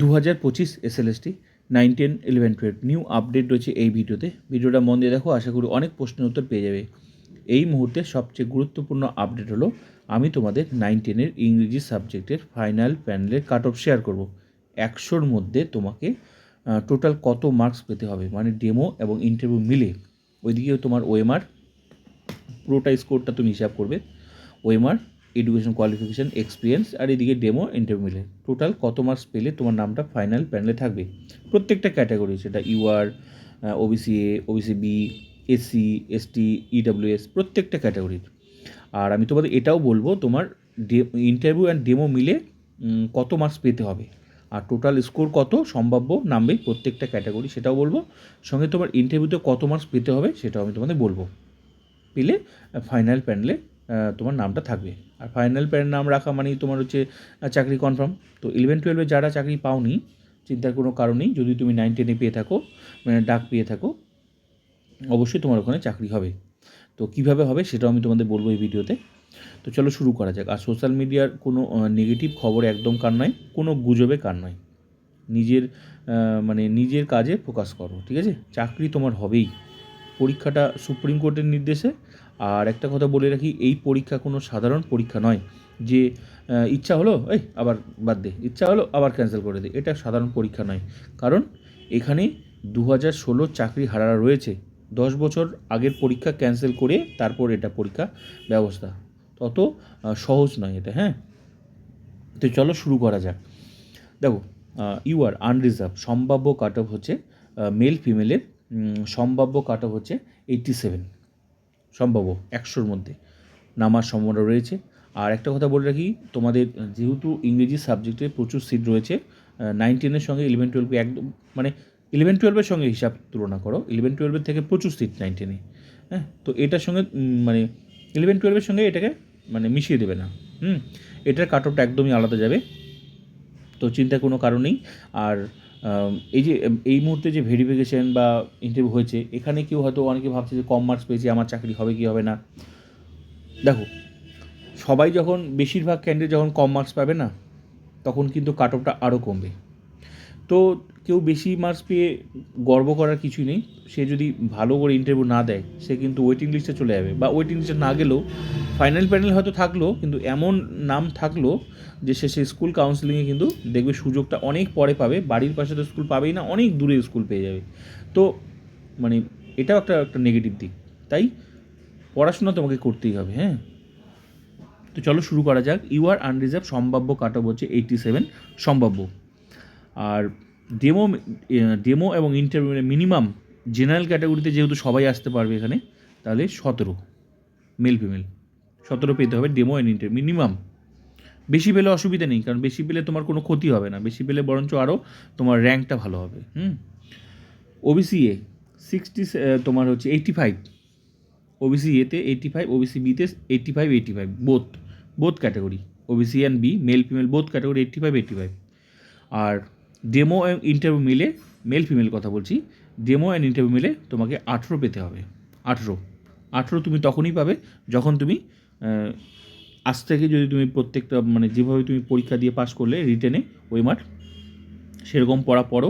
2025 SLST 9, 10, 11, 12 new update রয়েছে এই ভিডিওতে। ভিডিওটা মন দিয়ে দেখো, আশা করি অনেক প্রশ্নের উত্তর পেয়ে যাবে। এই মুহূর্তে সবচেয়ে গুরুত্বপূর্ণ আপডেট হলো আমি তোমাদের 9, 10-এর ইংরেজি সাবজেক্টের ফাইনাল প্যানেলের কাট অফ শেয়ার করব। 100-র মধ্যে তোমাকে টোটাল কত মার্কস পেতে হবে, মানে ডেমো এবং ইন্টারভিউ মিলে। ওইদিকেও তোমার ওএমআর পুরোটা স্কোরটা তুমি হিসাব করবে। ওএমআর, এডুকেশন কোয়ালিফিকেশান, এক্সপিরিয়েন্স, আর এদিকে ডেমো ইন্টারভিউ মিলে টোটাল কত মার্কস পেলে তোমার নামটা ফাইনাল প্যানেলে থাকবে। প্রত্যেকটা ক্যাটাগরি, সেটা UR, OBC A, OBC B, SC, ST, EWS, প্রত্যেকটা ক্যাটাগরির। আর আমি তোমাদের এটাও বলবো তোমার ইন্টারভিউ অ্যান্ড ডেমো মিলে কত মার্কস পেতে হবে, আর টোটাল স্কোর কত সম্ভাব্য নামবে প্রত্যেকটা ক্যাটাগরি সেটাও বলবো। সঙ্গে তোমার ইন্টারভিউতে কত মার্কস পেতে হবে সেটাও আমি তোমাদের বলবো। পেলে ফাইনাল প্যানেলে তোমার নামটা থাকবে। আর ফাইনাল প্যানেল নাম রাখা মানেই তোমার হচ্ছে চাকরি কনফার্ম। তো 11, 12-এ যারা চাকরি পাওনি, চিন্তার কোনো কারণ নেই। যদি তুমি 9, 10-এ পেয়ে থাকো, মানে ডাক পেয়ে থাকো, অবশ্যই তোমার ওখানে চাকরি হবে। তো কীভাবে হবে সেটাও আমি তোমাদের বলবো এই ভিডিওতে। তো চলো শুরু করা যাক। আর সোশ্যাল মিডিয়ার কোনো নেগেটিভ খবর একদম কার নয়, কোনো গুজবে কার নয়। নিজের কাজে ফোকাস করো, ঠিক আছে? চাকরি তোমার হবেই। পরীক্ষাটা সুপ্রিম কোর্টের নির্দেশে। আর একটা কথা বলে রাখি, এই পরীক্ষা কোনো সাধারণ পরীক্ষা নয় যে ইচ্ছা হলো আবার বাদ দে, ইচ্ছা হলো আবার ক্যান্সেল করে দে। এটা সাধারণ পরীক্ষা নয়। কারণ এখানে 2016 চাকরি হারারা রয়েছে। 10 বছর আগের পরীক্ষা ক্যান্সেল করে তারপর এটা পরীক্ষা ব্যবস্থা। তত সহজ নয় এটা, হ্যাঁ। তো চলো শুরু করা যাক। দেখো, ইউআর আনরিজার্ভ সম্ভাব্য কাট অফ হচ্ছে মেল ফিমেলের সম্ভাব্য কাট অফ হচ্ছে 87 সম্ভাব্য 100-র মধ্যে নামার সম্ভাবনা রয়েছে। আর একটা কথা বলে রাখি, তোমাদের যেহেতু ইংরেজি সাবজেক্টে প্রচুর সিট রয়েছে, 9, 10-এর সঙ্গে 11, 12-কে একদম, মানে 11, 12-এর সঙ্গে হিসাব তুলনা করো, 11, 12-এর থেকে প্রচুর সিট 9, 10-এ, হ্যাঁ। তো এটার সঙ্গে 11, 12-এর সঙ্গে এটাকে মিশিয়ে দেবে না। এটার কাট অফটা একদমই আলাদা যাবে। তো চিন্তার কোনো কারণ নেই। আর এই মুহূর্তে যে ভেরিফিকেশান বা ইন্টারভিউ হয়েছে, এখানে কেউ হয়তো অনেকে ভাবছে যে কম মার্কস পেয়েছি, আমার চাকরি হবে কি হবে না। দেখো, সবাই যখন, বেশিরভাগ ক্যান্ডিডেট যখন কম মার্কস পাবে না, তখন কিন্তু কাট অফটা আরও কমবে। তো কেউ বেশি মার্কস পেয়ে গর্ব করার কিছুই নেই। সে যদি ভালো করে ইন্টারভিউ না দেয়, সে কিন্তু ওয়েটিং লিস্টে চলে যাবে, বা ওয়েটিং লিস্টে না গেলেও ফাইনাল প্যানেল হয়তো থাকলো, কিন্তু এমন নাম থাকলো যে সে স্কুল কাউন্সিলিংয়ে কিন্তু দেখবে সুযোগটা অনেক পরে পাবে। বাড়ির পাশে তো স্কুল পাবেই না, অনেক দূরে স্কুল পেয়ে যাবে। তো এটাও একটা নেগেটিভ দিক। তাই পড়াশোনা তোমাকে করতেই হবে, হ্যাঁ। তো চলো শুরু করা যাক। ইউআর আনরিজার্ভ সম্ভাব্য কাট অফ হচ্ছে 87 সম্ভাব্য। আর ডেমো এবং ইন্টারভিউ মিনিমাম জেনারেল ক্যাটাগরিতে যেহেতু সবাই আসতে পারবে এখানে, তাহলে 17 মেল ফিমেল 17 পেতে হবে ডেমো অ্যান্ড ইন্টারভিউ মিনিমাম। বেশি পেলে অসুবিধা নেই, কারণ বেশি পেলে তোমার কোনো ক্ষতি হবে না। বেশি পেলে বরঞ্চ আরও তোমার র্যাঙ্কটা ভালো হবে। ওবিসি এ 60, তোমার হচ্ছে 85, ওবিসি এতে 85, ওবিসি বিতে 85, 85 both category, OBC and B, male female both category 85, 85। আর ডেমো অ্যান্ড ইন্টারভিউ মিলে, মেল ফিমেল কথা বলছি, ডেমো অ্যান্ড ইন্টারভিউ মিলে তোমাকে 18 পেতে হবে। 18 তুমি তখনই পাবে যখন তুমি আজ থেকে যদি তুমি প্রত্যেকটা, যেভাবে তুমি পরীক্ষা দিয়ে পাস করলে রিটেনে ওএমআর, সেরকম পড়া পড়ো।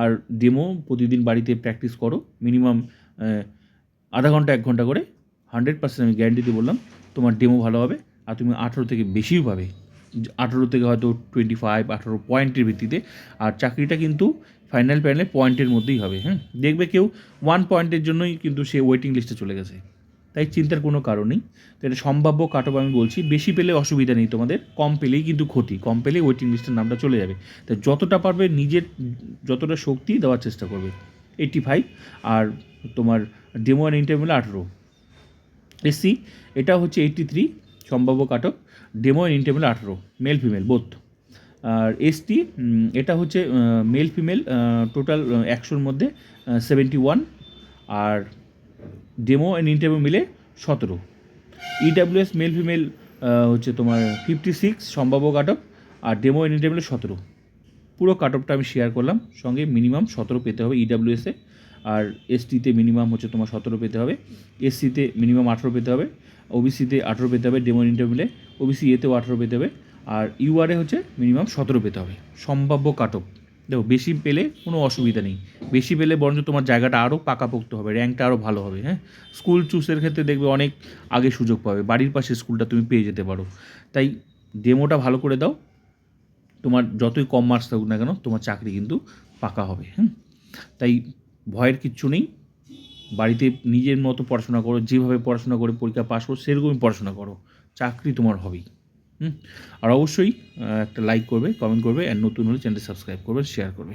আর ডেমো প্রতিদিন বাড়িতে প্র্যাকটিস করো, মিনিমাম আধা ঘন্টা 1 ঘন্টা করে। 100% আমি গ্যারান্টি দিয়ে বললাম তোমার ডেমো ভালো হবে। আর তুমি 18 থেকে বেশিও পাবে, 18 থেকে হয়তো 25, 18 পয়েন্টের ভিত্তিতে। আর চাকরিটা কিন্তু ফাইনাল প্যানেলে পয়েন্টের মধ্যেই হবে, হ্যাঁ। দেখবে কেউ 1 পয়েন্টের জন্যই কিন্তু সে ওয়েটিং লিস্টে চলে গেছে। তাই চিন্তার কোনো কারণ নেই। তো এটা সম্ভাব্য কাট অফ আমি বলছি। বেশি পেলে অসুবিধা নেই তোমাদের, কম পেলেই কিন্তু ক্ষতি। কম পেলেই ওয়েটিং লিস্টের নামটা চলে যাবে। তাই যতটা পারবে নিজের যতটা শক্তি দেওয়ার চেষ্টা করবে। 85, আর তোমার ডেমো অ্যান্ড ইন্টারভিউ 18। এসসি এটা হচ্ছে 83 সম্ভাব্য cut off, demo and interview 18, male female both. আর এসটি এটা হচ্ছে মেল ফিমেল টোটাল 100-র মধ্যে 71, আর ডেমো অ্যান্ড ইন্টারভিউ মিলে 17। ইডাব্লিউএস মেল ফিমেল হচ্ছে তোমার 56 সম্ভাব্য কাট অফ, আর ডেমো অ্যান্ড ইন্টারভিউ 17। পুরো কাট অফটা আমি শেয়ার করলাম, সঙ্গে মিনিমাম 17 পেতে হবে ইডাব্লিউএসে। আর এসটিতে মিনিমাম হচ্ছে তোমার 17 পেতে হবে, এসসিতে মিনিমাম 18 পেতে হবে, ওবিসিতে 18 পেতে হবে ডেমো ইন্টারভিউ মিলে, ওবিসি এতেও 18 পেতে হবে, আর ইউআরএ হচ্ছে মিনিমাম 17 পেতে হবে, সম্ভাব্য কাট অফ। দেখো বেশি পেলে কোনো অসুবিধা নেই, বেশি পেলে বরঞ্চ তোমার জায়গাটা আরও পাকাপোক্ত হবে, র্যাঙ্কটা আরও ভালো হবে। হ্যাঁ, স্কুল চুজের ক্ষেত্রে দেখবে অনেক আগে সুযোগ পাবে, বাড়ির পাশে স্কুলটা তুমি পেয়ে যেতে পারো। তাই ডেমোটা ভালো করে দাও, তোমার যতই কম মার্কস থাকুক না কেন তোমার চাকরি কিন্তু পাকা হবে। তাই ভয়ের কিচ্ছু নেই, বাড়িতে নিজের মতো পড়াশোনা করো, যেভাবে পড়াশোনা করে পরীক্ষা পাস করো সেরকমই পড়াশোনা করো, চাকরি তোমার হবেই। আর অবশ্যই একটা লাইক করবে, কমেন্ট করবে, আর নতুন হলে চ্যানেলটি সাবস্ক্রাইব করবে, শেয়ার করবে।